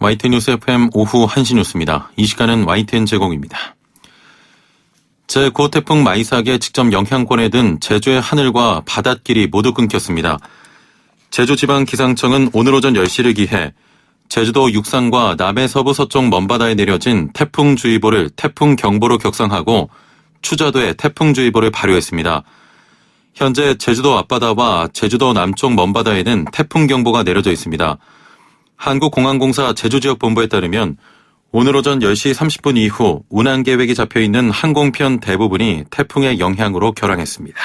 YTN 뉴스 FM 오후 1시 뉴스입니다. 이 시간은 YTN 제공입니다. 제9호 태풍 마이삭의 직접 영향권에 든 제주의 하늘과 바닷길이 모두 끊겼습니다. 제주지방기상청은 오늘 오전 10시를 기해 제주도 육상과 남해 서부 서쪽 먼바다에 내려진 태풍주의보를 태풍경보로 격상하고 추자도에 태풍주의보를 발효했습니다. 현재 제주도 앞바다와 제주도 남쪽 먼바다에는 태풍경보가 내려져 있습니다. 한국공항공사 제주지역본부에 따르면 오늘 오전 10시 30분 이후 운항계획이 잡혀있는 항공편 대부분이 태풍의 영향으로 결항했습니다.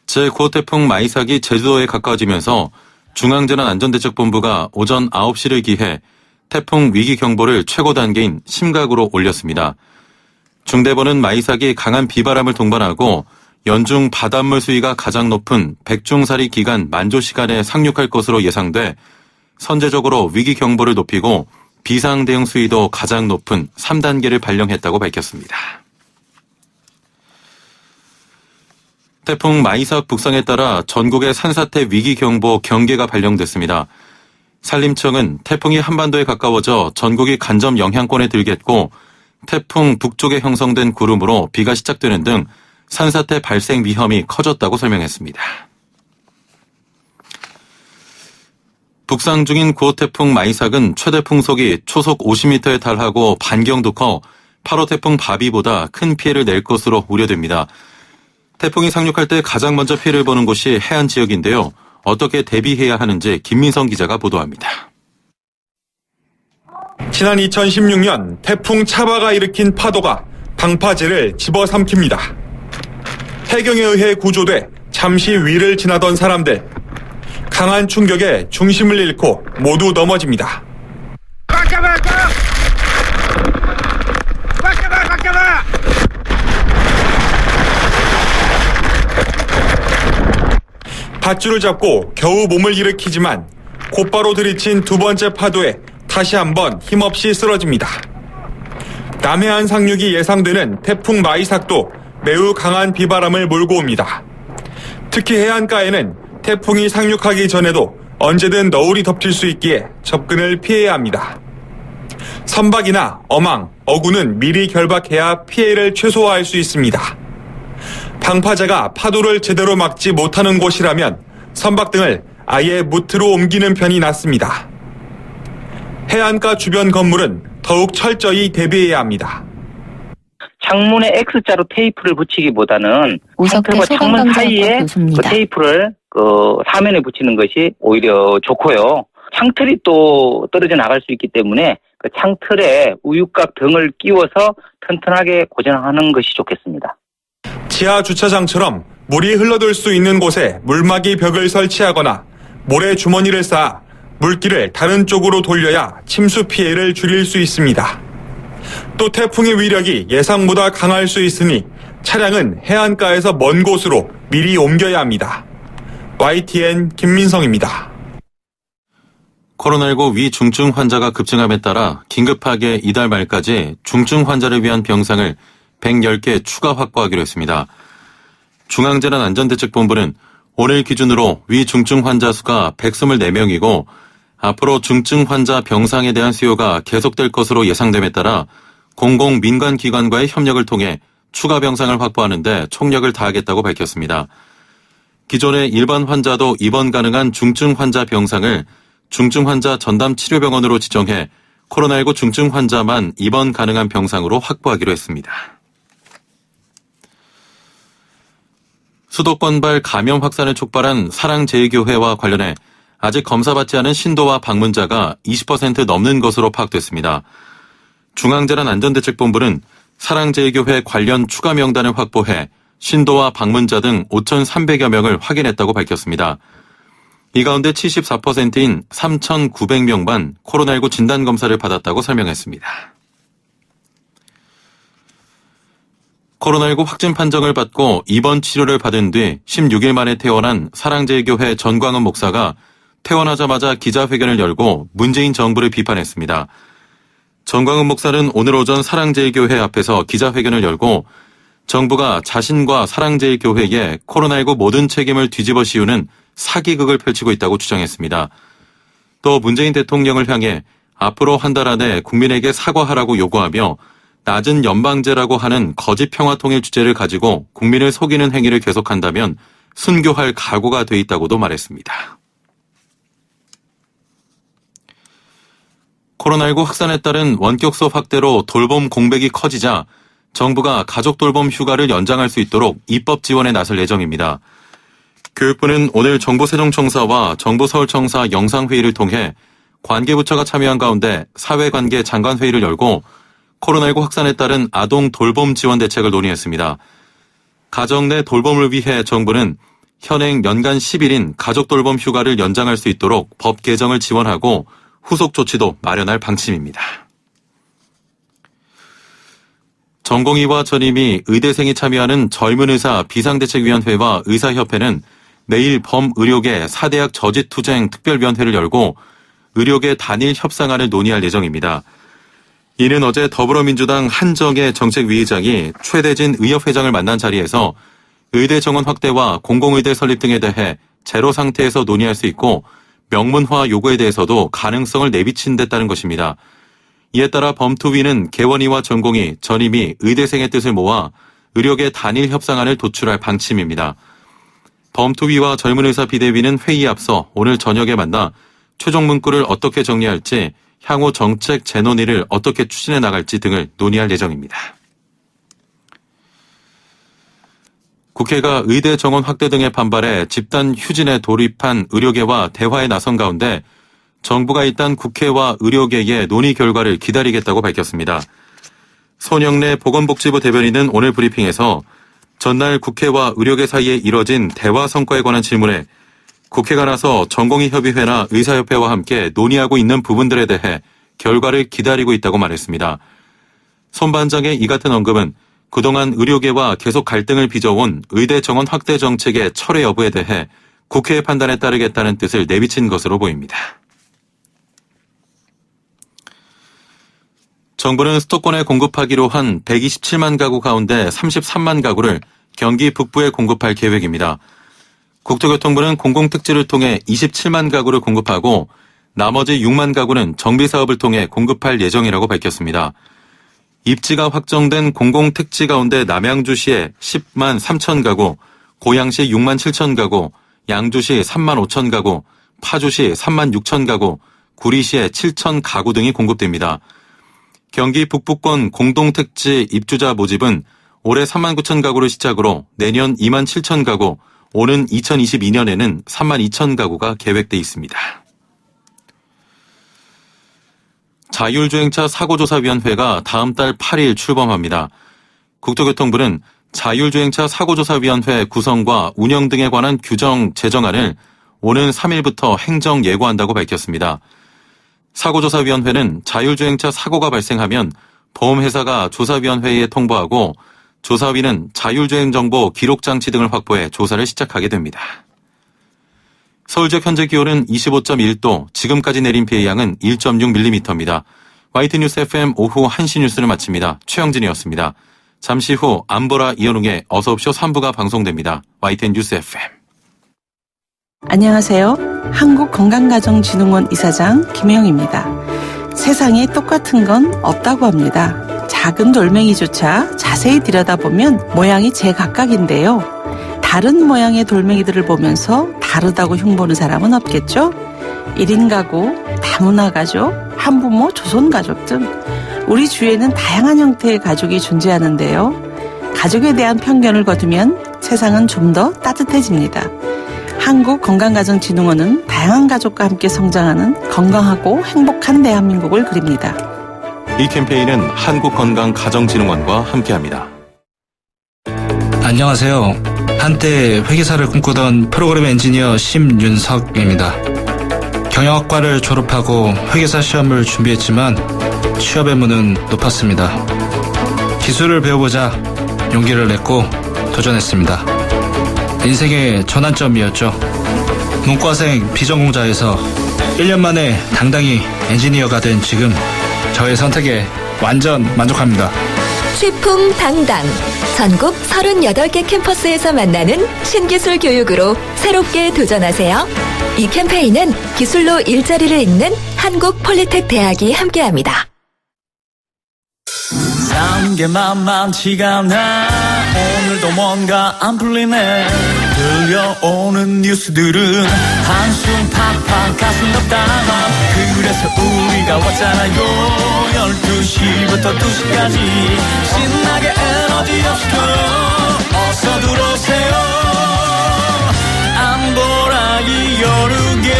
제9호 태풍 마이삭이 제주도에 가까워지면서 중앙재난안전대책본부가 오전 9시를 기해 태풍 위기경보를 최고 단계인 심각으로 올렸습니다. 중대본은 마이삭이 강한 비바람을 동반하고 연중 바닷물 수위가 가장 높은 백중사리 기간 만조 시간에 상륙할 것으로 예상돼 선제적으로 위기경보를 높이고 비상대응 수위도 가장 높은 3단계를 발령했다고 밝혔습니다. 태풍 마이삭 북상에 따라 전국의 산사태 위기경보 경계가 발령됐습니다. 산림청은 태풍이 한반도에 가까워져 전국이 간접 영향권에 들겠고 태풍 북쪽에 형성된 구름으로 비가 시작되는 등 산사태 발생 위험이 커졌다고 설명했습니다. 북상 중인 9호 태풍 마이삭은 최대 풍속이 초속 50m에 달하고 반경도 커 8호 태풍 바비보다 큰 피해를 낼 것으로 우려됩니다. 태풍이 상륙할 때 가장 먼저 피해를 보는 곳이 해안 지역인데요. 어떻게 대비해야 하는지 김민성 기자가 보도합니다. 지난 2016년 태풍 차바가 일으킨 파도가 방파제를 집어삼킵니다. 해경에 의해 구조돼 잠시 위를 지나던 사람들. 강한 충격에 중심을 잃고 모두 넘어집니다. 꽉 잡아! 꽉 잡아! 밧줄을 잡고 겨우 몸을 일으키지만 곧바로 들이친 두 번째 파도에 다시 한번 힘없이 쓰러집니다. 남해안 상륙이 예상되는 태풍 마이삭도 매우 강한 비바람을 몰고 옵니다. 특히 해안가에는 태풍이 상륙하기 전에도 언제든 너울이 덮칠 수 있기에 접근을 피해야 합니다. 선박이나 어망, 어구는 미리 결박해야 피해를 최소화할 수 있습니다. 방파제가 파도를 제대로 막지 못하는 곳이라면 선박 등을 아예 무트로 옮기는 편이 낫습니다. 해안가 주변 건물은 더욱 철저히 대비해야 합니다. 창문에 X자로 테이프를 붙이기보다는 창틀과 창문 사이에 그 테이프를 사면에 붙이는 것이 오히려 좋고요. 창틀이 또 떨어져 나갈 수 있기 때문에 그 창틀에 우유곽 등을 끼워서 튼튼하게 고정하는 것이 좋겠습니다. 지하 주차장처럼 물이 흘러들 수 있는 곳에 물막이 벽을 설치하거나 모래 주머니를 쌓아 물길을 다른 쪽으로 돌려야 침수 피해를 줄일 수 있습니다. 또 태풍의 위력이 예상보다 강할 수 있으니 차량은 해안가에서 먼 곳으로 미리 옮겨야 합니다. YTN 김민성입니다. 코로나19 위중증 환자가 급증함에 따라 긴급하게 이달 말까지 중증 환자를 위한 병상을 110개 추가 확보하기로 했습니다. 중앙재난안전대책본부는 오늘 기준으로 위중증 환자 수가 124명이고 앞으로 중증 환자 병상에 대한 수요가 계속될 것으로 예상됨에 따라 공공 민간 기관과의 협력을 통해 추가 병상을 확보하는 데 총력을 다하겠다고 밝혔습니다. 기존의 일반 환자도 입원 가능한 중증 환자 병상을 중증 환자 전담 치료병원으로 지정해 코로나19 중증 환자만 입원 가능한 병상으로 확보하기로 했습니다. 수도권발 감염 확산을 촉발한 사랑제일교회와 관련해 아직 검사받지 않은 신도와 방문자가 20% 넘는 것으로 파악됐습니다. 중앙재난안전대책본부는 사랑제일교회 관련 추가 명단을 확보해 신도와 방문자 등 5,300여 명을 확인했다고 밝혔습니다. 이 가운데 74%인 3,900명만 코로나19 진단검사를 받았다고 설명했습니다. 코로나19 확진 판정을 받고 입원 치료를 받은 뒤 16일 만에 퇴원한 사랑제일교회 전광훈 목사가 퇴원하자마자 기자회견을 열고 문재인 정부를 비판했습니다. 전광훈 목사는 오늘 오전 사랑제일교회 앞에서 기자회견을 열고 정부가 자신과 사랑제일교회에 코로나19 모든 책임을 뒤집어 씌우는 사기극을 펼치고 있다고 주장했습니다. 또 문재인 대통령을 향해 앞으로 한 달 안에 국민에게 사과하라고 요구하며 낮은 연방제라고 하는 거짓 평화통일 주제를 가지고 국민을 속이는 행위를 계속한다면 순교할 각오가 돼 있다고도 말했습니다. 코로나19 확산에 따른 원격 수업 확대로 돌봄 공백이 커지자 정부가 가족 돌봄 휴가를 연장할 수 있도록 입법 지원에 나설 예정입니다. 교육부는 오늘 정부 세종청사와 정부 서울청사 영상회의를 통해 관계부처가 참여한 가운데 사회관계 장관회의를 열고 코로나19 확산에 따른 아동 돌봄 지원 대책을 논의했습니다. 가정 내 돌봄을 위해 정부는 현행 연간 10일인 가족 돌봄 휴가를 연장할 수 있도록 법 개정을 지원하고 후속 조치도 마련할 방침입니다. 전공의와 전임의 의대생이 참여하는 젊은의사 비상대책위원회와 의사협회는 내일 범의료계 4대학 저짓투쟁 특별위원회를 열고 의료계 단일 협상안을 논의할 예정입니다. 이는 어제 더불어민주당 한정혜 정책위의장이 최대진 의협회장을 만난 자리에서 의대 정원 확대와 공공의대 설립 등에 대해 제로 상태에서 논의할 수 있고 명문화 요구에 대해서도 가능성을 내비친 데 따른 것입니다. 이에 따라 범투위는 개원의와 전공의, 전임의, 의대생의 뜻을 모아 의료계 단일 협상안을 도출할 방침입니다. 범투위와 젊은의사 비대위는 회의에 앞서 오늘 저녁에 만나 최종 문구를 어떻게 정리할지, 향후 정책 재논의를 어떻게 추진해 나갈지 등을 논의할 예정입니다. 국회가 의대 정원 확대 등의 반발에 집단 휴진에 돌입한 의료계와 대화에 나선 가운데 정부가 일단 국회와 의료계의 논의 결과를 기다리겠다고 밝혔습니다. 손영래 보건복지부 대변인은 오늘 브리핑에서 전날 국회와 의료계 사이에 이뤄진 대화 성과에 관한 질문에 국회가 나서 전공의협의회나 의사협회와 함께 논의하고 있는 부분들에 대해 결과를 기다리고 있다고 말했습니다. 손 반장의 이 같은 언급은 그동안 의료계와 계속 갈등을 빚어온 의대 정원 확대 정책의 철회 여부에 대해 국회의 판단에 따르겠다는 뜻을 내비친 것으로 보입니다. 정부는 수도권에 공급하기로 한 127만 가구 가운데 33만 가구를 경기 북부에 공급할 계획입니다. 국토교통부는 공공특지를 통해 27만 가구를 공급하고 나머지 6만 가구는 정비사업을 통해 공급할 예정이라고 밝혔습니다. 입지가 확정된 공공특지 가운데 남양주시에 10만 3천 가구, 고양시 6만 7천 가구, 양주시 3만 5천 가구, 파주시 3만 6천 가구, 구리시에 7천 가구 등이 공급됩니다. 경기 북부권 공동특지 입주자 모집은 올해 3만 9천 가구를 시작으로 내년 2만 7천 가구, 오는 2022년에는 3만 2천 가구가 계획돼 있습니다. 자율주행차 사고조사위원회가 다음 달 8일 출범합니다. 국토교통부는 자율주행차 사고조사위원회 구성과 운영 등에 관한 규정 제정안을 오는 3일부터 행정 예고한다고 밝혔습니다. 사고조사위원회는 자율주행차 사고가 발생하면 보험회사가 조사위원회에 통보하고 조사위는 자율주행정보 기록장치 등을 확보해 조사를 시작하게 됩니다. 서울 지역 현재 기온은 25.1도, 지금까지 내린 비의 양은 1.6mm입니다. YT뉴스 FM 오후 1시 뉴스를 마칩니다. 최영진이었습니다. 잠시 후 안보라 이현웅의 어서옵쇼 3부가 방송됩니다. YT뉴스 FM. 안녕하세요. 한국건강가정진흥원 이사장 김혜영입니다. 세상에 똑같은 건 없다고 합니다. 작은 돌멩이조차 자세히 들여다보면 모양이 제각각인데요. 다른 모양의 돌멩이들을 보면서 다르다고 흉보는 사람은 없겠죠? 1인 가구, 다문화 가족, 한부모 조선 가족 등 우리 주위에는 다양한 형태의 가족이 존재하는데요. 가족에 대한 편견을 거두면 세상은 좀 더 따뜻해집니다. 한국건강가정진흥원은 다양한 가족과 함께 성장하는 건강하고 행복한 대한민국을 그립니다. 이 캠페인은 한국건강가정진흥원과 함께합니다. 안녕하세요. 한때 회계사를 꿈꾸던 프로그램 엔지니어 심윤석입니다. 경영학과를 졸업하고 회계사 시험을 준비했지만 취업의 문은 높았습니다. 기술을 배워보자 용기를 냈고 도전했습니다. 인생의 전환점이었죠. 문과생 비전공자에서 1년 만에 당당히 엔지니어가 된 지금 저의 선택에 완전 만족합니다. 취풍당당 전국 38개 캠퍼스에서 만나는 신기술 교육으로 새롭게 도전하세요. 이 캠페인은 기술로 일자리를 잇는 한국폴리텍 대학이 함께합니다. 사는 게 만만치가 않아. 오늘도 뭔가 안 풀리네. 들려오는 뉴스들은 한숨 팍팍 가슴 아프다. 그래서 우리가 왔잖아요. 12시부터 2시까지 신나게 에너지 업시켜. 어서 들어오세요. 안보라기 여르게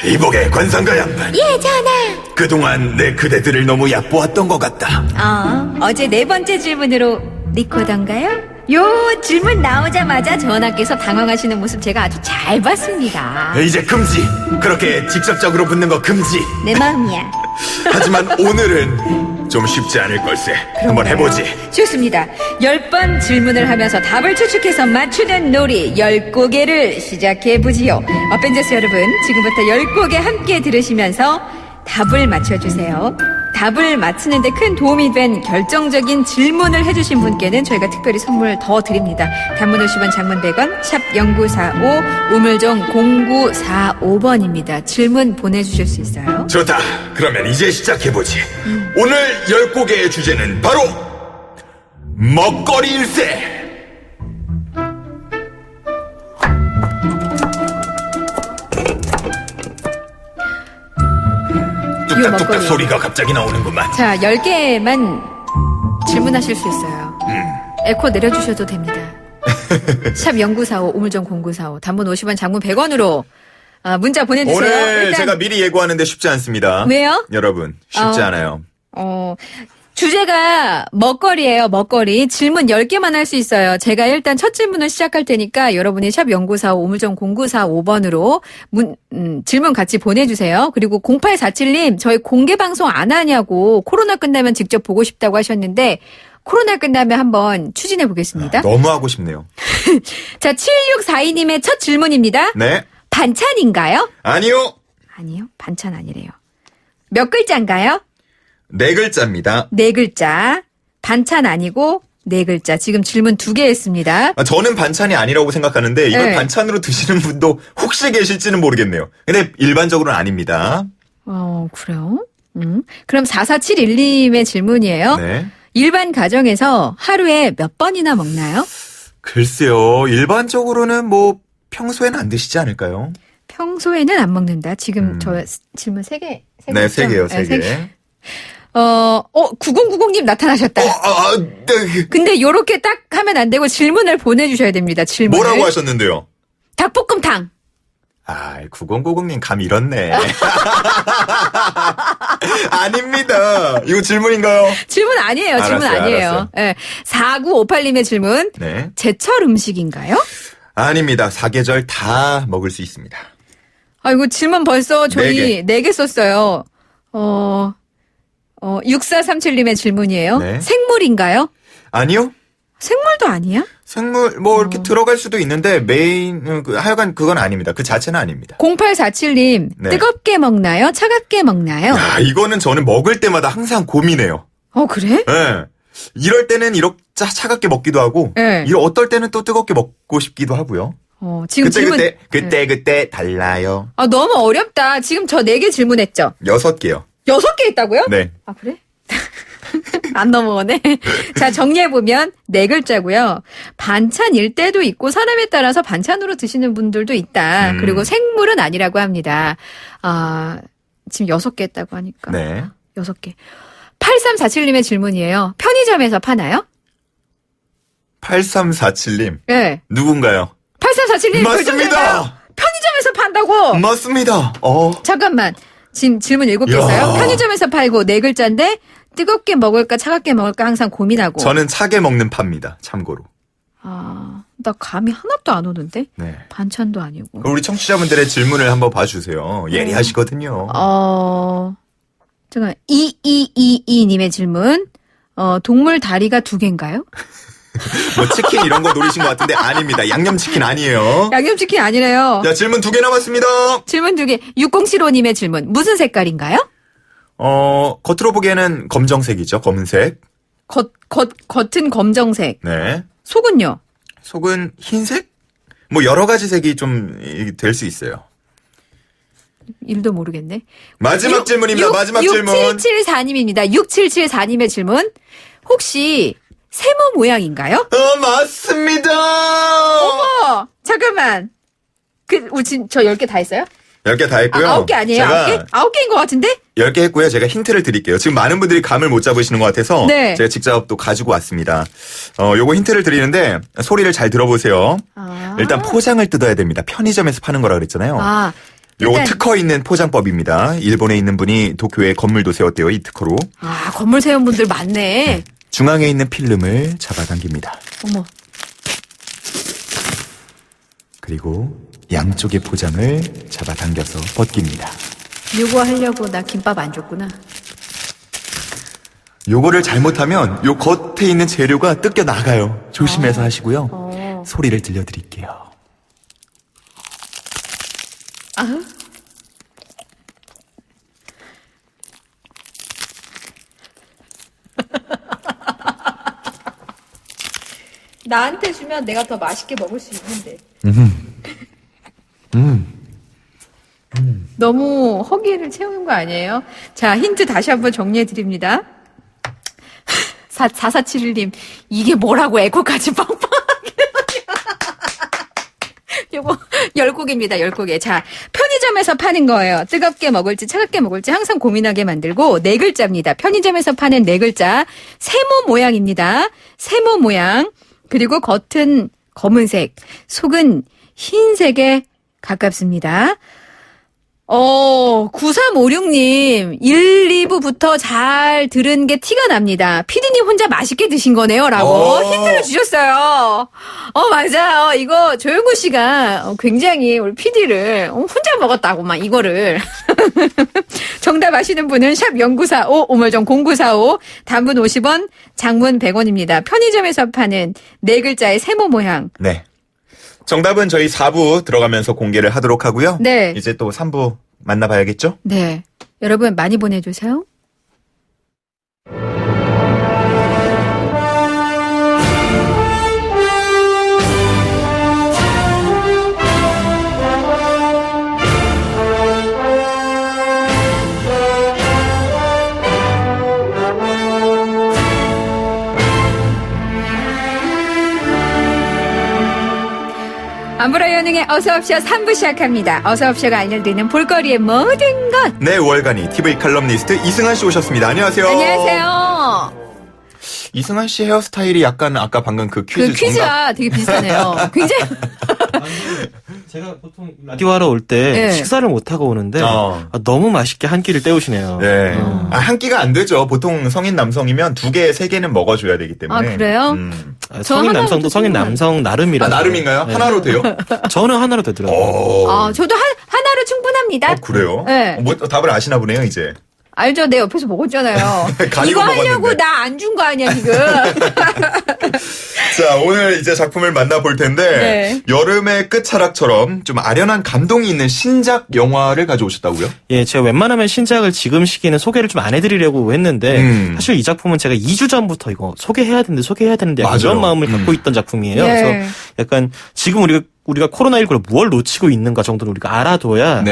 이복의 관상가 양반. 예, 전하. 그동안 내 그대들을 너무 얕보았던 것 같다. 어제 4번째 질문으로 리코던가요? 요 질문 나오자마자 전하께서 당황하시는 모습 제가 아주 잘 봤습니다. 이제 금지. 그렇게 직접적으로 묻는 거 금지. 내 마음이야. 하지만 오늘은 좀 쉽지 않을 걸세. 한번 해보지. 좋습니다. 10번 질문을 하면서 답을 추측해서 맞추는 놀이 10곡에를 시작해보지요. 어벤져스 여러분, 지금부터 10곡에 함께 들으시면서 답을 맞춰주세요. 답을 맞히는데 큰 도움이 된 결정적인 질문을 해주신 분께는 저희가 특별히 선물 더 드립니다. 단문 50원, 장문 100원, 샵 0945, 우물정 0945번입니다. 질문 보내주실 수 있어요. 좋다. 그러면 이제 시작해보지. 오늘 10곡의 주제는 바로 먹거리일세. 뚝딱뚝딱 소리가 갑자기 나오는구만. 자, 10개만 질문하실 수 있어요. 에코 내려주셔도 됩니다. 샵 0945, 우물정 0945, 단문 50원, 장문 100원으로 문자 보내주세요. 오늘 일단 제가 미리 예고하는데 쉽지 않습니다. 왜요? 여러분, 쉽지 않아요. 주제가 먹거리예요. 먹거리. 질문 10개만 할 수 있어요. 제가 일단 첫 질문을 시작할 테니까 여러분이 샵 0945, 우물정 0945번으로 질문 같이 보내주세요. 그리고 0847님, 저희 공개 방송 안 하냐고 코로나 끝나면 직접 보고 싶다고 하셨는데 코로나 끝나면 한번 추진해 보겠습니다. 너무 하고 싶네요. 자, 7642님의 첫 질문입니다. 네. 반찬인가요? 아니요. 아니요. 반찬 아니래요. 몇 글자인가요? 4글자입니다. 4글자. 반찬 아니고 4글자. 지금 질문 2개 했습니다. 저는 반찬이 아니라고 생각하는데 이걸 네. 반찬으로 드시는 분도 혹시 계실지는 모르겠네요. 근데 일반적으로는 아닙니다. 그래요? 그럼 4471님의 질문이에요. 네. 일반 가정에서 하루에 몇 번이나 먹나요? 글쎄요. 일반적으로는 뭐 평소에는 안 드시지 않을까요? 평소에는 안 먹는다. 지금 저 질문 3개. 네, 3개요. 3개. 9090님 나타나셨다. 네. 근데 요렇게 딱 하면 안 되고 질문을 보내주셔야 됩니다. 질문을. 뭐라고 하셨는데요? 닭볶음탕. 9090님 감 잃었네. 아닙니다. 이거 질문인가요? 질문 아니에요. 질문 알았어요, 아니에요. 알았어요. 네. 4958님의 질문. 네. 제철 음식인가요? 아닙니다. 사계절 다 먹을 수 있습니다. 이거 질문 벌써 저희 4개 썼어요. 6437님의 질문이에요. 네. 생물인가요? 아니요. 생물도 아니야? 생물 이렇게 들어갈 수도 있는데 메인 하여간 그건 아닙니다. 그 자체는 아닙니다. 0847님 네. 뜨겁게 먹나요? 차갑게 먹나요? 야, 이거는 저는 먹을 때마다 항상 고민해요. 그래? 네. 이럴 때는 이렇게 차갑게 먹기도 하고 네. 어떨 때는 또 뜨겁게 먹고 싶기도 하고요. 지금 그때 달라요. 너무 어렵다. 지금 저 4개 질문했죠? 6개요. 6개 했다고요? 네. 그래? 안 넘어오네. 자, 정리해보면 4글자고요. 반찬일 때도 있고 사람에 따라서 반찬으로 드시는 분들도 있다. 그리고 생물은 아니라고 합니다. 지금 6개 했다고 하니까. 네. 6개. 8347님의 질문이에요. 편의점에서 파나요? 8347님. 네. 누군가요? 8347님. 맞습니다. 편의점에서 판다고? 맞습니다. 잠깐만. 지금 질문 7개 야. 있어요. 편의점에서 팔고 4글자인데 뜨겁게 먹을까 차갑게 먹을까 항상 고민하고. 저는 차게 먹는 파입니다. 참고로. 나 감이 하나도 안 오는데? 네. 반찬도 아니고. 우리 청취자분들의 질문을 한번 봐주세요. 예리하시거든요. 잠깐 2222님의 질문. 동물 다리가 2개인가요? 뭐 치킨 이런 거 노리신 것 같은데 아닙니다. 양념치킨 아니에요. 양념치킨 아니래요. 자, 질문 2개 남았습니다. 질문 2개. 6075님의 질문. 무슨 색깔인가요? 겉으로 보기에는 검정색이죠. 검은색. 겉은 검정색. 네. 속은요? 속은 흰색? 뭐 여러 가지 색이 좀 될 수 있어요. 일도 모르겠네. 마지막 질문입니다. 마지막 질문. 6774님입니다. 6774님의 질문. 혹시 세모 모양인가요? 맞습니다. 어머! 잠깐만. 저 10개 다 했어요? 10개 다 했고요. 9개 아니에요? 제가 9개? 9개인 것 같은데? 10개 했고요. 제가 힌트를 드릴게요. 지금 많은 분들이 감을 못 잡으시는 것 같아서 네. 제가 직접 또 가지고 왔습니다. 요거 힌트를 드리는데 소리를 잘 들어보세요. 일단 포장을 뜯어야 됩니다. 편의점에서 파는 거라 그랬잖아요. 요거 특허 있는 포장법입니다. 일본에 있는 분이 도쿄에 건물도 세웠대요. 이 특허로. 건물 세운 분들 많네. 중앙에 있는 필름을 잡아당깁니다. 어머. 그리고 양쪽의 포장을 잡아당겨서 벗깁니다. 요거 하려고 나 김밥 안 줬구나. 요거를 잘못하면 요 겉에 있는 재료가 뜯겨 나가요. 조심해서 하시고요. 소리를 들려드릴게요. 나한테 주면 내가 더 맛있게 먹을 수 있는데. 너무 허기를 채우는 거 아니에요? 자, 힌트 다시 한번 정리해 드립니다. 4471님, 이게 뭐라고 에코까지 빵빵하게. 요거 10곡입니다. 10곡에. 자, 편의점에서 파는 거예요. 뜨겁게 먹을지 차갑게 먹을지 항상 고민하게 만들고 4글자입니다. 편의점에서 파는 4글자. 세모 모양입니다. 세모 모양. 그리고 겉은 검은색, 속은 흰색에 가깝습니다. 9356님, 1, 2부부터 잘 들은 게 티가 납니다. 피디님 혼자 맛있게 드신 거네요. 라고 힌트를 주셨어요. 맞아요. 이거 조영구 씨가 굉장히 우리 피디를 혼자 먹었다고, 막 이거를. 정답 아시는 분은 샵 0945, 오물정 0945, 단문 50원, 장문 100원입니다. 편의점에서 파는 4글자의 세모 모양. 네. 정답은 저희 4부 들어가면서 공개를 하도록 하고요. 네. 이제 또 3부 만나봐야겠죠? 네. 여러분 많이 보내주세요. 안보라 연흥의 어서옵쇼 3부 시작합니다. 어서옵쇼가 알려드리는 볼거리의 모든 것. 네, 월간이 TV 칼럼니스트 이승환 씨 오셨습니다. 안녕하세요. 안녕하세요. 이승환 씨 헤어스타일이 약간 아까 방금 그 퀴즈 퀴즈가 되게 비슷하네요. 굉장히. 제가 보통 라디오하러 올 때 식사를 못하고 오는데 너무 맛있게 한 끼를 때우시네요. 네. 한 끼가 안 되죠. 보통 성인 남성이면 2개, 3개는 먹어줘야 되기 때문에. 그래요? 성인 남성도 성인 남성 나름이라. 나름인가요? 네. 하나로 돼요? 저는 하나로 되더라고요. 저도 하나로 충분합니다. 그래요? 네. 뭐 답을 아시나 보네요, 이제. 알죠. 내 옆에서 먹었잖아요. 이거 하려고 나 안 준 거 아니야, 지금. 자, 오늘 이제 작품을 만나볼 텐데 여름의 끝자락처럼 좀 아련한 감동이 있는 신작 영화를 가져오셨다고요? 예, 제가 웬만하면 신작을 지금 시기에는 소개를 좀 안 해드리려고 했는데 사실 이 작품은 제가 2주 전부터 이거 소개해야 되는데 이런 마음을 갖고 있던 작품이에요. 그래서 약간 지금 우리가 코로나19를 무얼 놓치고 있는가 정도는 우리가 알아둬야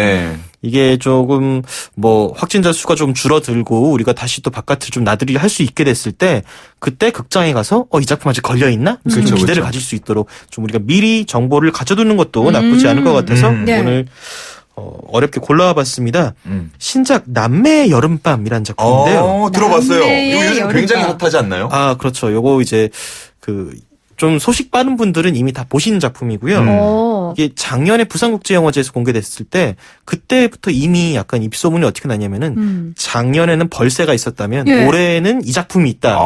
이게 조금 뭐 확진자 수가 좀 줄어들고 우리가 다시 또 바깥을 좀 나들이 할 수 있게 됐을 때 그때 극장에 가서 이 작품 아직 걸려 있나? 그래서 기대를 가질 수 있도록 좀 우리가 미리 정보를 가져두는 것도 나쁘지 않을 것 같아서 오늘 어렵게 골라와봤습니다. 신작 남매의 여름밤이라는 작품인데요. 들어봤어요. 이거 요즘 굉장히 핫하지 않나요? 그렇죠. 요거 이제 좀 소식 빠른 분들은 이미 다 보신 작품이고요. 이게 작년에 부산국제영화제에서 공개됐을 때 그때부터 이미 약간 입소문이 어떻게 나냐면은 작년에는 벌새가 있었다면 예. 올해는 이 작품이 있다.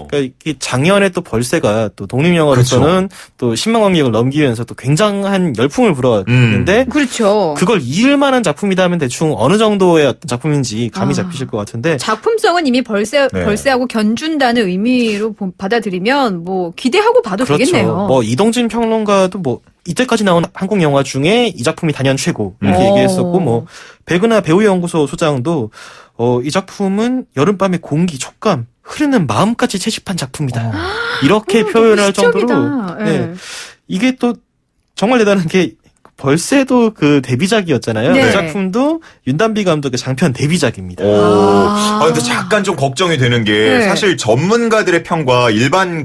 그러니까 이게 작년에 또 벌새가 또 독립영화로서는 또 10만 관객을 넘기면서 또 굉장한 열풍을 불어왔는데 그렇죠. 그걸 이을 만한 작품이다 하면 대충 어느 정도의 어떤 작품인지 감이 잡히실 것 같은데 작품성은 이미 벌새하고 견준다는 의미로 받아들이면 뭐 기대하고 봐도 그렇죠. 되겠네요. 뭐 이동진 평론가도 뭐 이때까지 나온 한국 영화 중에 이 작품이 단연 최고 이렇게 얘기했었고 뭐 백은하 배우연구소 소장도 이 작품은 여름밤의 공기, 촉감, 흐르는 마음까지 채집한 작품이다. 이렇게 표현할 정도로 네. 이게 또 정말 대단한 게 벌새도 그 데뷔작이었잖아요. 네. 그 작품도 윤단비 감독의 장편 데뷔작입니다. 근데 잠깐 좀 걱정이 되는 게 사실 전문가들의 평과 일반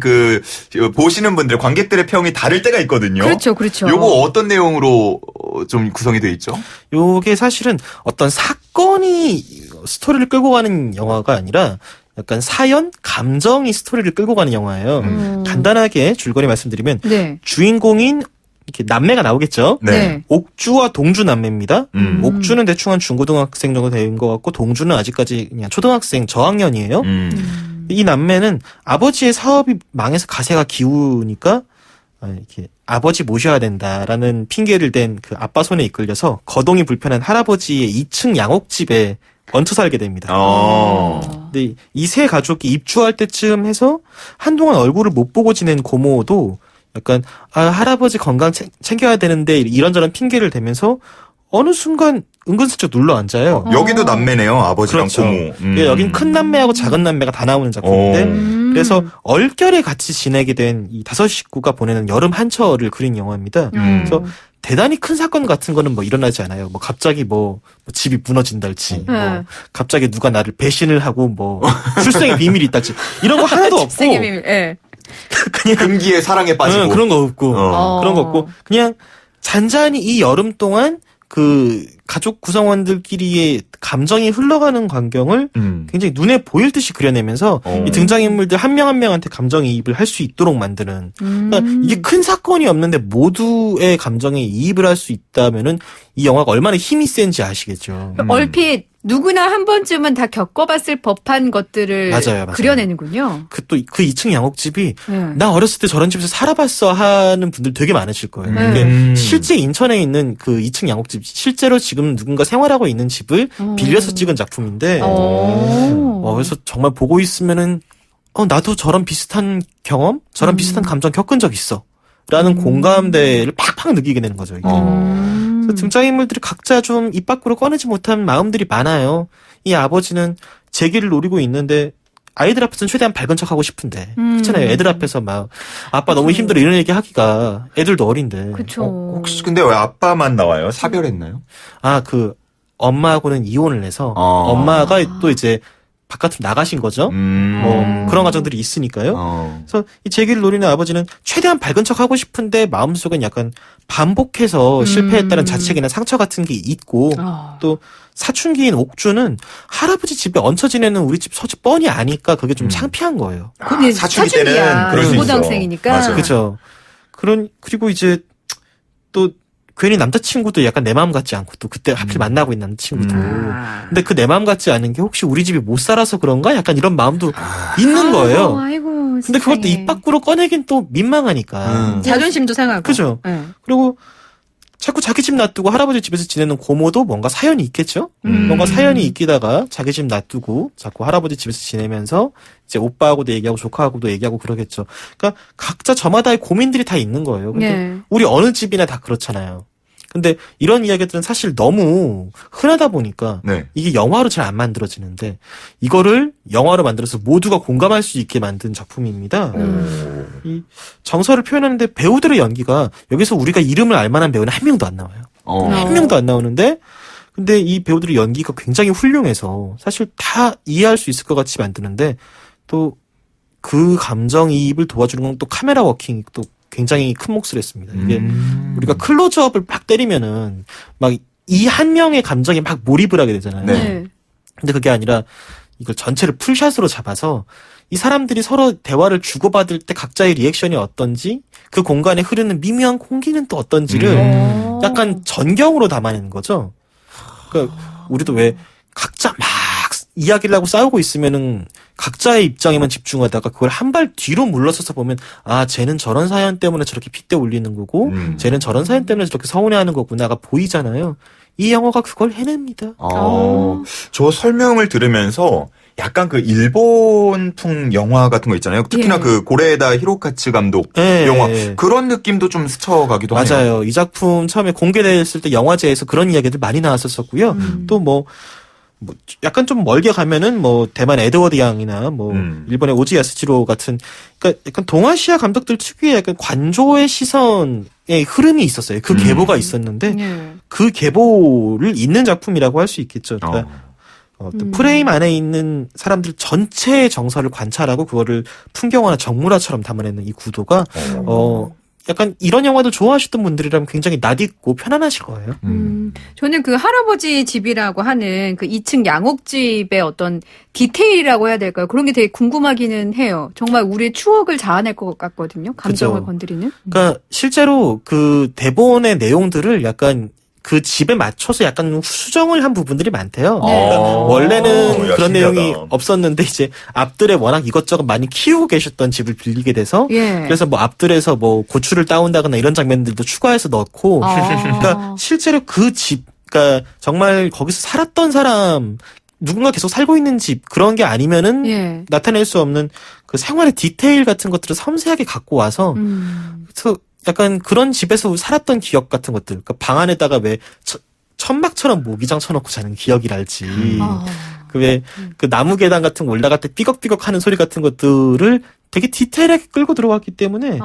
보시는 분들, 관객들의 평이 다를 때가 있거든요. 그렇죠, 그렇죠. 요거 어떤 내용으로 좀 구성이 돼 있죠? 요게 사실은 어떤 사건이 스토리를 끌고 가는 영화가 아니라 약간 사연, 감정이 스토리를 끌고 가는 영화예요. 간단하게 줄거리 말씀드리면 주인공인 이렇게 남매가 나오겠죠. 네. 옥주와 동주 남매입니다. 옥주는 대충 한 중고등학생 정도 된 것 같고 동주는 아직까지 그냥 초등학생 저학년이에요. 이 남매는 아버지의 사업이 망해서 가세가 기우니까 이렇게 아버지 모셔야 된다라는 핑계를 댄 그 아빠 손에 이끌려서 거동이 불편한 할아버지의 2층 양옥집에 얹혀 살게 됩니다. 근데 이 세 가족이 입주할 때쯤 해서 한동안 얼굴을 못 보고 지낸 고모도 약간 할아버지 건강 챙겨야 되는데 이런저런 핑계를 대면서 어느 순간 은근슬쩍 눌러 앉아요. 여기도 남매네요. 아버지랑 그렇죠. 고모. 예, 여긴 큰 남매하고 작은 남매가 다 나오는 작품인데 그래서 얼결에 같이 지내게 된 이 5 식구가 보내는 여름 한철을 그린 영화입니다. 그래서 대단히 큰 사건 같은 거는 뭐 일어나지 않아요. 뭐 갑자기 뭐 집이 무너진달지, 뭐 갑자기 누가 나를 배신을 하고 뭐 출생의 비밀이 있달지 이런 거 하나도 없고. 출생의 비밀. 예. 그냥 금기에 사랑에 빠지고 그런 거 없고 그런 거 없고 그냥 잔잔히 이 여름 동안 그 가족 구성원들끼리의 감정이 흘러가는 광경을 굉장히 눈에 보일 듯이 그려내면서 이 등장인물들 한 명 한 명한테 감정이입을 할 수 있도록 만드는 그러니까 이게 큰 사건이 없는데 모두의 감정에 이입을 할 수 있다면은 이 영화가 얼마나 힘이 센지 아시겠죠. 얼핏 누구나 한 번쯤은 다 겪어봤을 법한 것들을 맞아요. 그려내는군요. 그 2층 양옥집이 나 어렸을 때 저런 집에서 살아봤어 하는 분들 되게 많으실 거예요. 근데 실제 인천에 있는 그 2층 양옥집 실제로 지금 누군가 생활하고 있는 집을 빌려서 찍은 작품인데 그래서 정말 보고 있으면은 나도 저런 비슷한 경험, 저런 비슷한 감정 겪은 적 있어. 라는 공감대를 팍팍 느끼게 되는 거죠. 이게. 그래서 등장인물들이 각자 좀 입 밖으로 꺼내지 못한 마음들이 많아요. 이 아버지는 재기를 노리고 있는데 아이들 앞에서는 최대한 밝은 척하고 싶은데 그렇잖아요. 애들 앞에서 막 아빠 너무 힘들어 이런 얘기 하기가 애들도 어린데. 그렇죠. 혹시 근데 왜 아빠만 나와요? 사별했나요? 그 엄마하고는 이혼을 해서 엄마가 또 이제 바깥으로 나가신 거죠. 뭐 그런 과정들이 있으니까요. 그래서 이 재기를 노리는 아버지는 최대한 밝은 척하고 싶은데 마음속엔 약간 반복해서 실패했다는 자책이나 상처 같은 게 있고 또 사춘기인 옥주는 할아버지 집에 얹혀 지내는 우리 집 서집 뻔히 아니까 그게 좀 창피한 거예요. 사춘기 때는 그럴 수 있어. 고등학생이니까. 그렇죠. 그리고 이제 또 괜히 남자친구도 약간 내 마음 같지 않고 또 그때 하필 만나고 있는 남자친구도 근데 그 내 마음 같지 않은 게 혹시 우리 집이 못 살아서 그런가? 약간 이런 마음도 있는 거예요. 아이고, 근데 그것도 입 밖으로 꺼내긴 또 민망하니까. 자존심도 상하고. 그죠. 그리고 자꾸 자기 집 놔두고 할아버지 집에서 지내는 고모도 뭔가 사연이 있겠죠? 뭔가 사연이 있기다가 자기 집 놔두고 자꾸 할아버지 집에서 지내면서 이제 오빠하고도 얘기하고 조카하고도 얘기하고 그러겠죠. 그러니까 각자 저마다의 고민들이 다 있는 거예요. 근데 우리 어느 집이나 다 그렇잖아요. 근데 이런 이야기들은 사실 너무 흔하다 보니까 이게 영화로 잘 안 만들어지는데 이거를 영화로 만들어서 모두가 공감할 수 있게 만든 작품입니다. 이 정서를 표현하는데 배우들의 연기가 여기서 우리가 이름을 알 만한 배우는 한 명도 안 나와요. 한 명도 안 나오는데 근데 이 배우들의 연기가 굉장히 훌륭해서 사실 다 이해할 수 있을 것 같이 만드는데 또 그 감정이입을 도와주는 건 또 카메라 워킹이 또 굉장히 큰 몫을 했습니다. 이게 우리가 클로즈업을 막 때리면은 막 이 한 명의 감정에 막 몰입을 하게 되잖아요. 근데 그게 아니라 이걸 전체를 풀샷으로 잡아서 이 사람들이 서로 대화를 주고받을 때 각자의 리액션이 어떤지 그 공간에 흐르는 미묘한 공기는 또 어떤지를 약간 전경으로 담아내는 거죠. 그러니까 우리도 왜 각자 막 이야기를 하고 싸우고 있으면은 각자의 입장에만 집중하다가 그걸 한 발 뒤로 물러서서 보면 아 쟤는 저런 사연 때문에 저렇게 핏대 올리는 거고 쟤는 저런 사연 때문에 저렇게 서운해하는 거구나가 보이잖아요. 이 영화가 그걸 해냅니다. 저 설명을 들으면서 약간 그 일본풍 영화 같은 거 있잖아요. 특히나 그 고레에다 히로카츠 감독 영화 그런 느낌도 좀 스쳐가기도 하네요. 맞아요. 이 작품 처음에 공개됐을 때 영화제에서 그런 이야기들 많이 나왔었고요. 또 뭐 약간 좀 멀게 가면은 뭐 대만 에드워드 양이나 뭐 일본의 오지 야스지로 같은 그러니까 약간 동아시아 감독들 특유의 약간 관조의 시선의 흐름이 있었어요. 그 계보가 있었는데 그 계보를 잇는 작품이라고 할 수 있겠죠. 그러니까 어떤 프레임 안에 있는 사람들 전체의 정서를 관찰하고 그거를 풍경화나 정물화처럼 담아내는 이 구도가 약간 이런 영화들 좋아하셨던 분들이라면 굉장히 낯익고 편안하실 거예요. 저는 그 할아버지 집이라고 하는 그 2층 양옥집의 어떤 디테일이라고 해야 될까요? 그런 게 되게 궁금하기는 해요. 정말 우리의 추억을 자아낼 것 같거든요. 감정을 그쵸. 건드리는. 그러니까 실제로 그 대본의 내용들을 약간 그 집에 맞춰서 약간 수정을 한 부분들이 많대요. 그러니까 원래는 야, 그런 신기하다. 내용이 없었는데 이제 앞들에 워낙 이것저것 많이 키우고 계셨던 집을 빌리게 돼서 그래서 뭐 앞들에서 뭐 고추를 따온다거나 이런 장면들도 추가해서 넣고 그러니까 실제로 그 집, 그러니까 정말 거기서 살았던 사람 누군가 계속 살고 있는 집 그런 게 아니면은 나타낼 수 없는 그 생활의 디테일 같은 것들을 섬세하게 갖고 와서 그래서 약간 그런 집에서 살았던 기억 같은 것들, 그러니까 방 안에다가 왜 천막처럼 모기장 쳐놓고 자는 기억이랄지, 그 왜 그 나무 계단 같은 거 올라갈 때 삐걱삐걱 하는 소리 같은 것들을 되게 디테일하게 끌고 들어왔기 때문에,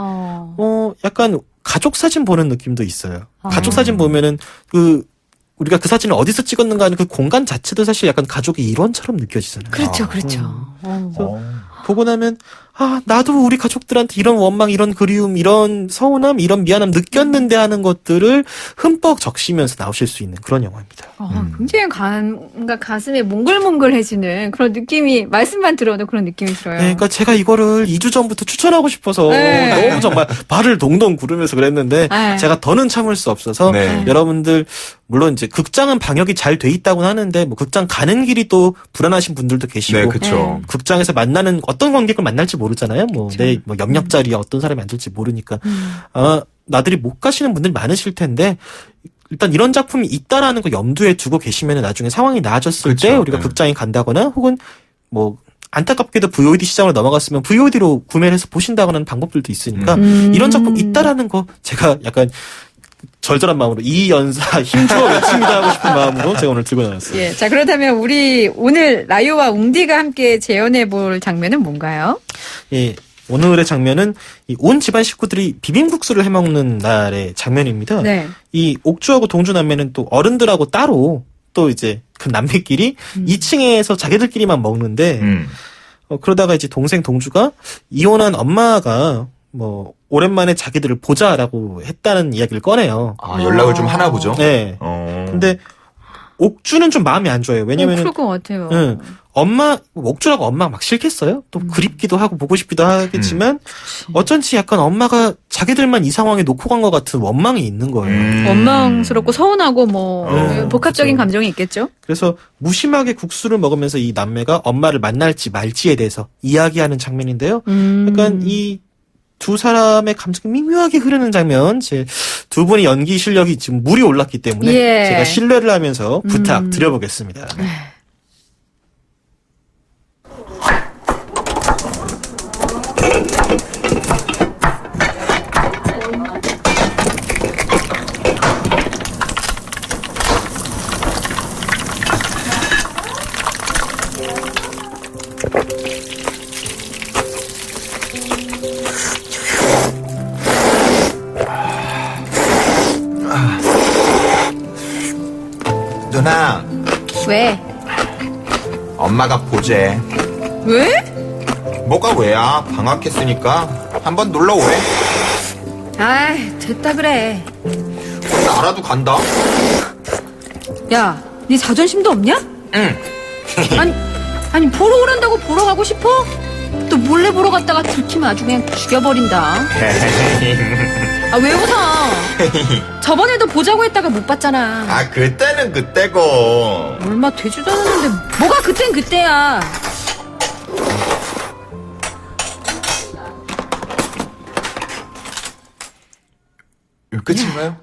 약간 가족 사진 보는 느낌도 있어요. 가족 사진 보면은 우리가 그 사진을 어디서 찍었는가 하는 그 공간 자체도 사실 약간 가족의 일원처럼 느껴지잖아요. 그렇죠, 그렇죠. 그래서 보고 나면 아 나도 우리 가족들한테 이런 원망, 이런 그리움, 이런 서운함, 이런 미안함 느꼈는데 하는 것들을 흠뻑 적시면서 나오실 수 있는 그런 영화입니다. 굉장히 뭔가 가슴에 몽글몽글해지는 그런 느낌이 말씀만 들어도 그런 느낌이 들어요. 네, 그러니까 제가 이거를 2주 전부터 추천하고 싶어서 너무 정말 발을 동동 구르면서 그랬는데 제가 더는 참을 수 없어서 여러분들 물론 이제 극장은 방역이 잘 돼 있다고는 하는데 뭐 극장 가는 길이 또 불안하신 분들도 계시고 극장에서 만나는 어떤 관객을 만날지 모르잖아요. 뭐 내 뭐 옆 자리에 어떤 사람이 앉을지 모르니까 나들이 못 가시는 분들 많으실 텐데 일단 이런 작품이 있다라는 거 염두에 두고 계시면 나중에 상황이 나아졌을 때 우리가 극장에 간다거나 혹은 뭐 안타깝게도 VOD 시장으로 넘어갔으면 VOD로 구매를 해서 보신다거나 하는 방법들도 있으니까 이런 작품 있다라는 거 제가 약간 절절한 마음으로 이 연사 힘주어 외칩니다 하고 싶은 마음으로 제가 오늘 들고 나왔어요. 예, 자 그렇다면 우리 오늘 라요와 웅디가 함께 재현해 볼 장면은 뭔가요? 예, 오늘의 장면은 온 집안 식구들이 비빔국수를 해먹는 날의 장면입니다. 이 옥주하고 동주 남매는 또 어른들하고 따로 또 이제 그 남매끼리 2층에서 자기들끼리만 먹는데 그러다가 이제 동생 동주가 이혼한 엄마가 뭐 오랜만에 자기들을 보자라고 했다는 이야기를 꺼내요. 연락을 좀 하나 보죠. 네. 근데 옥주는 좀 마음이 안 좋아요. 왜냐면은 그럴 것 같아요. 옥주라고 엄마가 막 싫겠어요? 또 그립기도 하고 보고 싶기도 하겠지만 어쩐지 약간 엄마가 자기들만 이 상황에 놓고 간 것 같은 원망이 있는 거예요. 원망스럽고 서운하고 뭐 복합적인 감정이 있겠죠. 그래서 무심하게 국수를 먹으면서 이 남매가 엄마를 만날지 말지에 대해서 이야기하는 장면인데요. 약간 이 두 사람의 감정이 미묘하게 흐르는 장면, 제 두 분의 연기 실력이 지금 물이 올랐기 때문에 제가 신뢰를 하면서 부탁 드려보겠습니다. 누나. 왜? 엄마가 보재. 왜? 뭐가 왜야? 방학했으니까 한번 놀러 오래. 아이, 됐다 그래. 나라도 간다. 야, 네 자존심도 없냐? 응. 아니, 아니 보러 오란다고 보러 가고 싶어? 또 몰래 보러 갔다가 들키면 아주 그냥 죽여버린다. 아 왜 웃어? 저번에도 보자고 했다가 못 봤잖아. 아 그때는 그때고. 얼마 되지도 않았는데 뭐가 그땐 그때야. 끝인가요?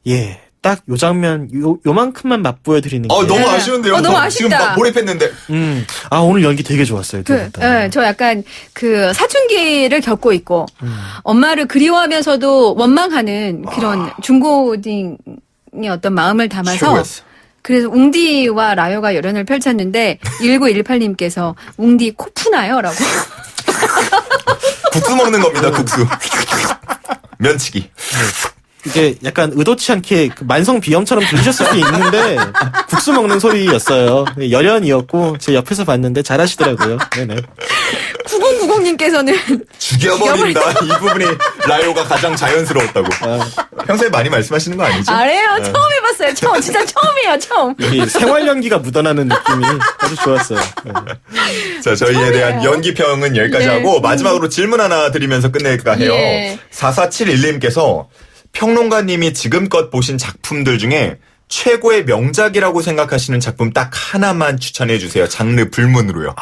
예. 딱 요 장면 요만큼만 맛보여드리는 게. 너무 아쉬운데요. 너무 아쉽다. 지금 막 몰입했는데. 오늘 연기 되게 좋았어요. 저 약간 그 사춘기를 겪고 있고 엄마를 그리워하면서도 원망하는 그런 중고딩의 어떤 마음을 담아서 최고였어. 그래서 웅디와 라요가 열연을 펼쳤는데 1918님께서 웅디 코 푸나요? 라고. 국수 먹는 겁니다. 국수. 면치기. 이게 약간 의도치 않게 그 만성 비염처럼 들리셨을 수 있는데 국수 먹는 소리였어요. 열연이었고 제 옆에서 봤는데 잘하시더라고요. 네네. 9090님께서는 죽여버린다. 이 부분이 라요가 가장 자연스러웠다고. 평소에 많이 말씀하시는 거 아니죠? 아래요. 처음 해봤어요. 진짜 처음이에요. 처음. 이 생활 연기가 묻어나는 느낌이 아주 좋았어요. 네. 자, 저희에 대한 연기평은 여기까지 하고 마지막으로 질문 하나 드리면서 끝낼까 해요. 4471님께서 평론가님이 지금껏 보신 작품들 중에 최고의 명작이라고 생각하시는 작품 딱 하나만 추천해 주세요. 장르 불문으로요.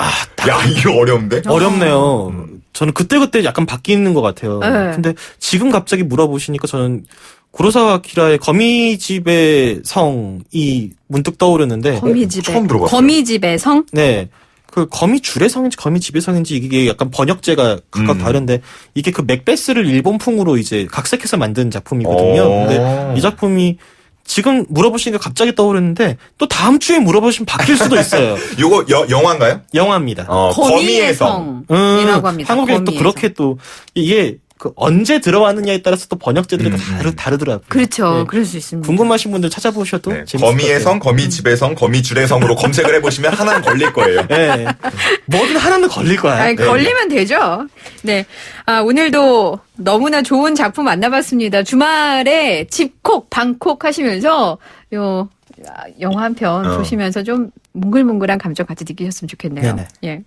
야, 이거 어려운데? 어렵네요. 저는 그때그때 약간 바뀌는 것 같아요. 근데 지금 갑자기 물어보시니까 저는 구로사와 아키라의 거미집의 성이 문득 떠오르는데. 처음 들어봤어요. 거미집의 성? 네. 그 거미줄의 성인지 거미집의 성인지 이게 약간 번역제가 각각 다른데 이게 그 맥베스를 일본풍으로 이제 각색해서 만든 작품이거든요. 근데 이 작품이 지금 물어보시니까 갑자기 떠오르는데 또 다음 주에 물어보시면 바뀔 수도 있어요. 요거 영화인가요? 영화입니다. 거미의 성이라고 합니다. 한국에 또 그렇게 또 이게 그 언제 들어왔느냐에 따라서 또 번역제들이 다르더라고요. 그렇죠. 네. 그럴 수 있습니다. 궁금하신 분들 찾아보셔도 재밌을 것 같아요. 거미의 성, 거미집의 성, 거미줄의 성으로 검색을 해보시면 하나는 걸릴 거예요. 네. 뭐든 하나는 걸릴 거야. 아니, 걸리면 되죠. 네. 오늘도 너무나 좋은 작품 만나봤습니다. 주말에 집콕, 방콕 하시면서 영화 한 편 보시면서 좀 몽글몽글한 감정 같이 느끼셨으면 좋겠네요. 네네. 예.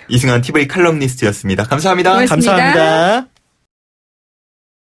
이승환 TV 칼럼니스트였습니다. 감사합니다. 고맙습니다. 감사합니다.